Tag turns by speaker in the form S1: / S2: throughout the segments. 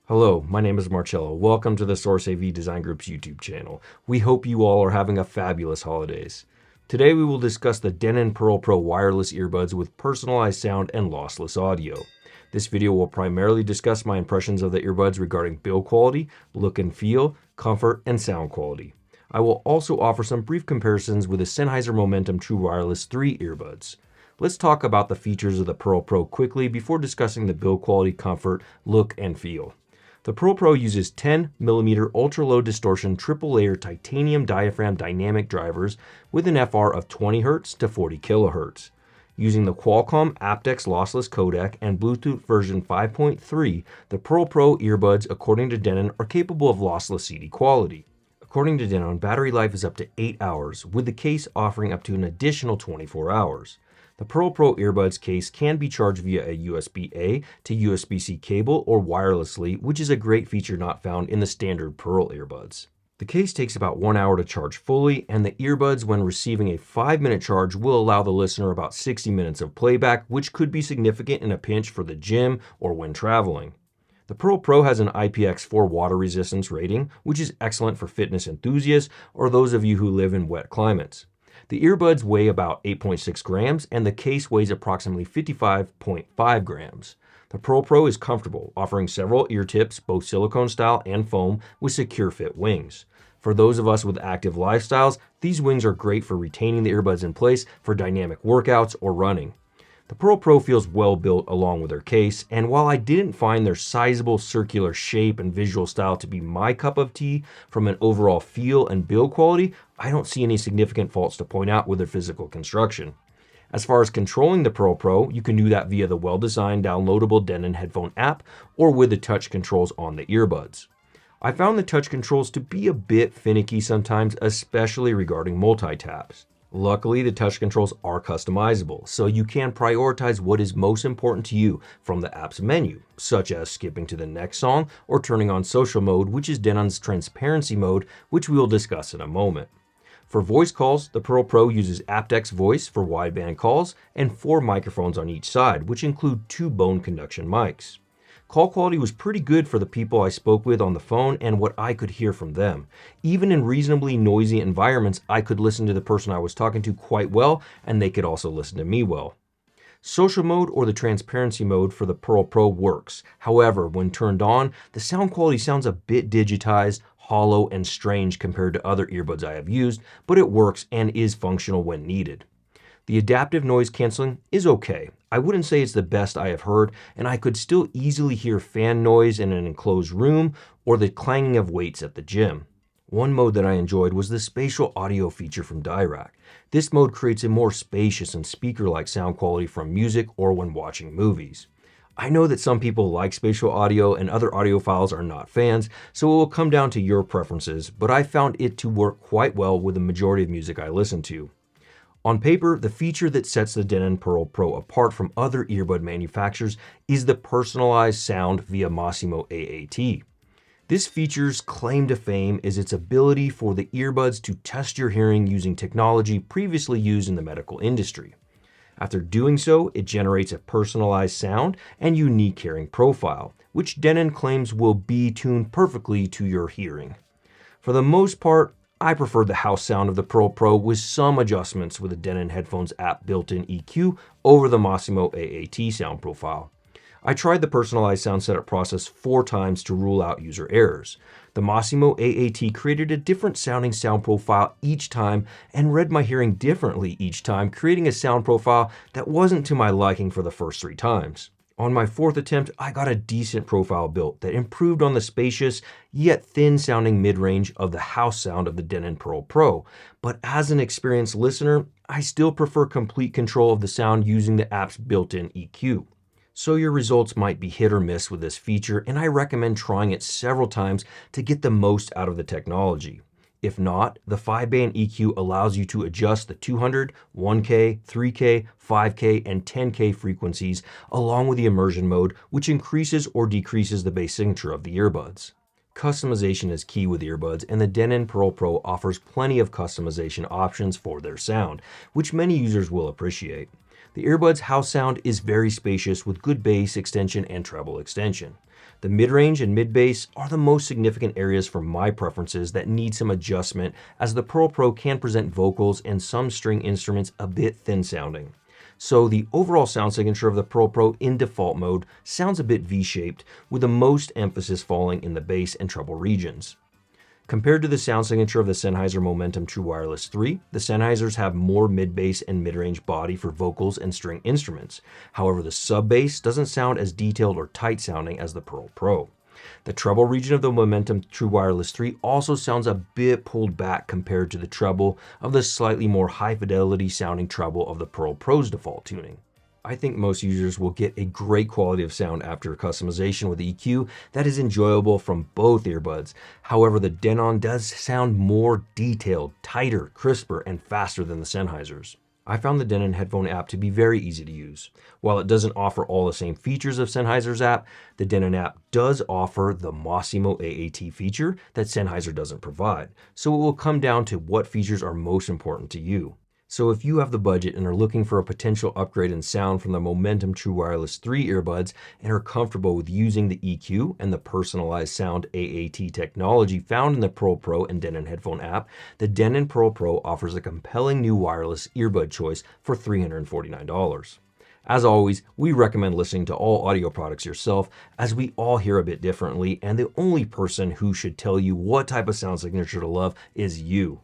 S1: Hello, my name is Marcello. Welcome to the Source AV Design Group's YouTube channel. We hope you all are having a fabulous holidays. Today we will discuss the Denon PerL Pro wireless earbuds with personalized sound and lossless audio. This video will primarily discuss my impressions of the earbuds regarding build quality, look and feel, comfort, and sound quality. I will also offer some brief comparisons with the Sennheiser Momentum True Wireless 3 earbuds. Let's talk about the features of the PerL Pro quickly before discussing the build quality, comfort, look, and feel. The PerL Pro uses 10mm ultra-low distortion triple-layer titanium diaphragm dynamic drivers with an FR of 20Hz to 40kHz. Using the Qualcomm aptX lossless codec and Bluetooth version 5.3, the PerL Pro earbuds, according to Denon, are capable of lossless CD quality. According to Denon, battery life is up to 8 hours, with the case offering up to an additional 24 hours. The PerL Pro earbuds case can be charged via a USB-A to USB-C cable or wirelessly, which is a great feature not found in the standard PerL earbuds. The case takes about 1 hour to charge fully, and the earbuds, when receiving a 5-minute charge, will allow the listener about 60 minutes of playback, which could be significant in a pinch for the gym or when traveling. The PerL Pro has an IPX4 water resistance rating, which is excellent for fitness enthusiasts or those of you who live in wet climates. The earbuds weigh about 8.6 grams, and the case weighs approximately 55.5 grams. The PerL Pro is comfortable, offering several ear tips, both silicone style and foam, with secure fit wings. For those of us with active lifestyles, these wings are great for retaining the earbuds in place for dynamic workouts or running. The PerL Pro feels well built along with their case, and while I didn't find their sizable circular shape and visual style to be my cup of tea from an overall feel and build quality, I don't see any significant faults to point out with their physical construction. As far as controlling the PerL Pro, you can do that via the well-designed downloadable Denon headphone app or with the touch controls on the earbuds. I found the touch controls to be a bit finicky sometimes, especially regarding multi-taps. Luckily, the touch controls are customizable, so you can prioritize what is most important to you from the app's menu, such as skipping to the next song or turning on social mode, which is Denon's transparency mode, which we will discuss in a moment. For voice calls, the PerL Pro uses aptX voice for wideband calls and 4 microphones on each side, which include 2 bone conduction mics. Call quality was pretty good for the people I spoke with on the phone and what I could hear from them. Even in reasonably noisy environments, I could listen to the person I was talking to quite well, and they could also listen to me well. Social mode or the transparency mode for the PerL Pro works. However, when turned on, the sound quality sounds a bit digitized, hollow, and strange compared to other earbuds I have used, but it works and is functional when needed. The adaptive noise canceling is okay. I wouldn't say it's the best I have heard, and I could still easily hear fan noise in an enclosed room or the clanging of weights at the gym. One mode that I enjoyed was the Spatial audio feature from Dirac. This mode creates a more spacious and speaker-like sound quality from music or when watching movies. I know that some people like spatial audio and other audiophiles are not fans, so it will come down to your preferences, but I found it to work quite well with the majority of music I listen to. On paper, the feature that sets the Denon PerL Pro apart from other earbud manufacturers is the personalized sound via Maismo AAT. This feature's claim to fame is its ability for the earbuds to test your hearing using technology previously used in the medical industry. After doing so, it generates a personalized sound and unique hearing profile, which Denon claims will be tuned perfectly to your hearing. For the most part, I preferred the house sound of the PerL Pro with some adjustments with the Denon headphones app Builtin EQ over the Maismo AAT sound profile. I tried the personalized sound setup process 4 times to rule out user errors. The Maismo AAT created a different sounding sound profile each time and read my hearing differently each time, creating a sound profile that wasn't to my liking for the first 3 times. On my 4th attempt, I got a decent profile built that improved on the spacious yet thin sounding mid-range of the house sound of the Denon PerL Pro, but as an experienced listener, I still prefer complete control of the sound using the app's Builtin EQ. So your results might be hit or miss with this feature, and I recommend trying it several times to get the most out of the technology. If not, the 5-band EQ allows you to adjust the 200, 1K, 3K, 5K, and 10K frequencies along with the immersion mode, which increases or decreases the bass signature of the earbuds. Customization is key with earbuds, and the Denon PerL Pro offers plenty of customization options for their sound, which many users will appreciate. The earbuds house sound is very spacious with good bass extension and treble extension. The mid-range and mid-bass are the most significant areas for my preferences that need some adjustment, as the PerL Pro can present vocals and some string instruments a bit thin sounding. So the overall sound signature of the PerL Pro in default mode sounds a bit V-shaped, with the most emphasis falling in the bass and treble regions. Compared to the sound signature of the Sennheiser Momentum True Wireless 3, the Sennheisers have more mid-bass and mid-range body for vocals and string instruments. However, the sub-bass doesn't sound as detailed or tight sounding as the PerL Pro. The treble region of the Momentum True Wireless 3 also sounds a bit pulled back compared to the treble of the slightly more high-fidelity sounding treble of the PerL Pro's default tuning. I think most users will get a great quality of sound after customization with EQ that is enjoyable from both earbuds. However, the Denon does sound more detailed, tighter, crisper, and faster than the Sennheisers. I found the Denon headphone app to be very easy to use. While it doesn't offer all the same features of Sennheiser's app, the Denon app does offer the Maismo AAT feature that Sennheiser doesn't provide, so it will come down to what features are most important to you. So if you have the budget and are looking for a potential upgrade in sound from the Momentum True Wireless 3 earbuds and are comfortable with using the EQ and the personalized sound AAT technology found in the PerL Pro and Denon headphone app, the Denon PerL Pro offers a compelling new wireless earbud choice for $349. As always, we recommend listening to all audio products yourself, as we all hear a bit differently, and the only person who should tell you what type of sound signature to love is you.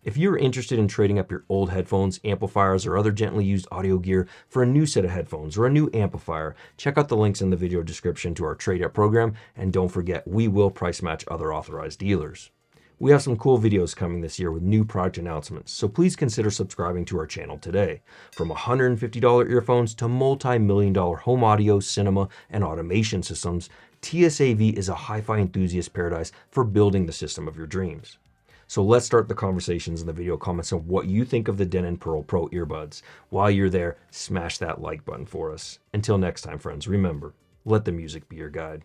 S1: If you're interested in trading up your old headphones, amplifiers, or other gently used audio gear for a new set of headphones or a new amplifier, check out the links in the video description to our trade-up program, and don't forget, we will price match other authorized dealers. We have some cool videos coming this year with new product announcements, so please consider subscribing to our channel today. From $150 earphones to multi-million-dollar home audio, cinema, and automation systems, TSAV is a hi-fi enthusiast paradise for building the system of your dreams. So let's start the conversations in the video comments on what you think of the Denon PerL Pro earbuds. While you're there, smash that like button for us. Until next time, friends, remember, let the music be your guide.